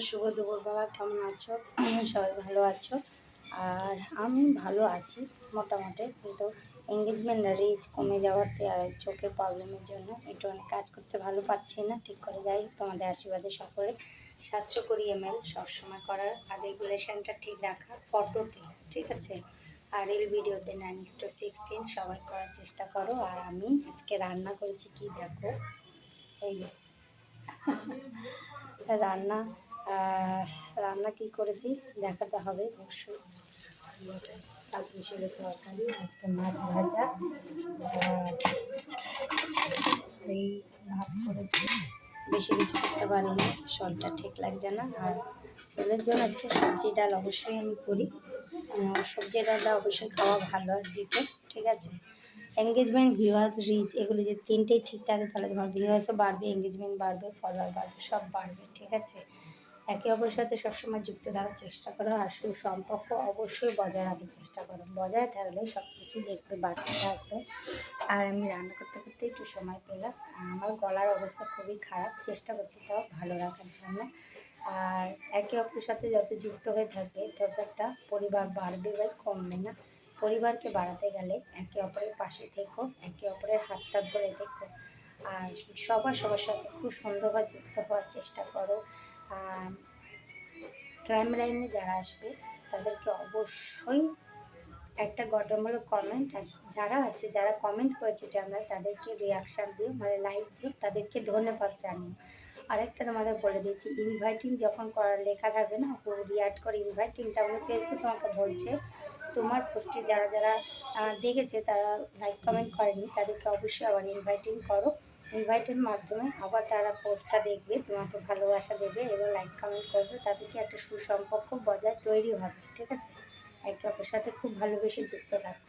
শুভ দুপুরবেলা, কেমন আছো? সবাই ভালো আছো? আর আমি ভালো আছি মোটামুটি, কিন্তু এঙ্গেজমেন্ট রিচ কমে যাওয়াতে আর চোখের প্রবলেমের জন্য একটু অনেক কাজ করতে ভালো পাচ্ছি না ঠিক করে। যাই তোমাদের আশীর্বাদে সকলে 720 ml সবসময় করার আর রেগুলেশনটা ঠিক রাখা, ফটোতে ঠিক আছে, আর রিল ভিডিওতে 9:16 সবাই করার চেষ্টা করো। আর আমি আজকে রান্না করেছি কি দেখো, এই যে রান্না রান্না কি করেছি দেখাতে হবে অবশ্যই। কালকুশির তরকারি, আজকে মাছ ভাজা, এই ভাত করেছি। বেশি কিছু করতে পারিনি, শরীরটা ঠিক লাগছে না। আর ছেলের জন্য একটু সবজি ডাল অবশ্যই আমি করি। সবজি ডালটা অবশ্যই খাওয়া ভালো একদিকে, ঠিক আছে। এঙ্গেজমেন্ট, ভিউয়ার্স, রিচ এগুলো যে তিনটেই ঠিক থাকে তাহলে তোমার ভিউয়ার্সও বাড়বে, এঙ্গেজমেন্ট বাড়বে, ফলোয়ার বাড়বে, সব বাড়বে, ঠিক আছে। একে অপরের সাথে সবসময় যুক্ত থাকার চেষ্টা করো, আর সুসম্পর্ক অবশ্যই বজায় রাখার চেষ্টা করো। বজায় থাকলে সব কিছু দেখবে বাড়তে থাকবে। আর আমি রান্না করতে করতে একটু সময় পেলাম। আমার গলার অবস্থা খুবই খারাপ, চেষ্টা করছি তাও ভালো রাখার জন্য। আর একে অপরের সাথে যত যুক্ত হয়ে থাকবে তত একটা পরিবার বাড়বে বা কমবে না। পরিবারকে বাড়াতে গেলে একে অপরের পাশে থেকো, একে অপরের হাতটা ধরে থেকো, আর সবার সাথে খুব সুন্দরভাবে যুক্ত হওয়ার চেষ্টা করো। টাইম লাইনে যারা আসবে তাদেরকে অবশ্যই একটা গঠনমূলক কমেন্ট, যারা কমেন্ট করেছে আমরা তাদেরকে রিয়াকশান দিও, মানে লাইক দিও, তাদেরকে ধন্যবাদ জানিও। আরেকটা তোমাদের বলে দিচ্ছি, ইনভাইটিং যখন করার লেখা থাকবে না, রিয়াক্ট করে ইনভাইটিংটা মানে ফেসবুক তোমাকে বলছে তোমার পোস্টে যারা দেখেছে তারা লাইক কমেন্ট করেনি, তাদেরকে অবশ্যই আবার ইনভাইটিং করো। ইনভাইটের মাধ্যমে আবার তারা পোস্টটা দেখবে, তোমাকে ভালোবাসা দেবে এবং লাইক কমেন্ট করবে, তাদেরকে একটা সুসম্পর্ক বজায় তৈরি হবে, ঠিক আছে। একে অপরের সাথে খুব ভালোবেসে যুক্ত থাকো।